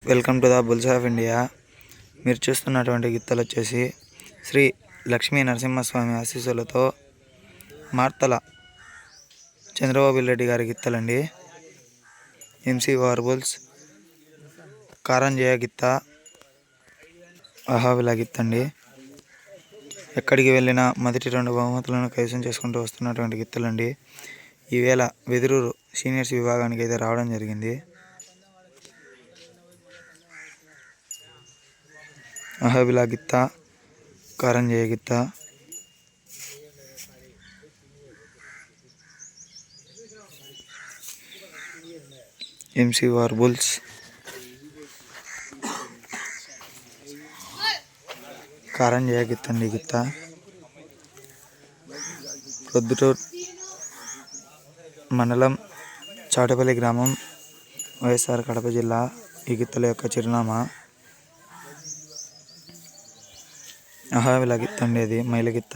Welcome to the bulls of India. మీరు చూస్తున్నటువంటి గిత్తలు వచ్చేసి శ్రీ లక్ష్మీ నరసింహస్వామి ఆశీస్సులతో మార్తల చంద్రబాబు రెడ్డి గారి గిత్తలండి. ఎంసీ వార్బుల్స్ కారంజయ గిత్త, అహావిలా గిత్తండి. ఎక్కడికి వెళ్ళినా మొదటి 2 బహుమతులను కైవసం చేసుకుంటూ వస్తున్నటువంటి గిత్తలండి. ఈవేళ వెదురూరు సీనియర్స్ విభాగానికి అయితే రావడం జరిగింది. అహావిలా గిత్త, కారంజయ గిత్త, ఎంసీ వార్బుల్స్, కారంజయ గిత్తండి. గిత్త ప్రొద్దుటూర్ మండలం, చాటపల్లి గ్రామం, వైఎస్ఆర్ కడప జిల్లా. ఈ గిత్తల యొక్క చిరునామా అహావిలా గిత్తండి. అది మైల గిత్త.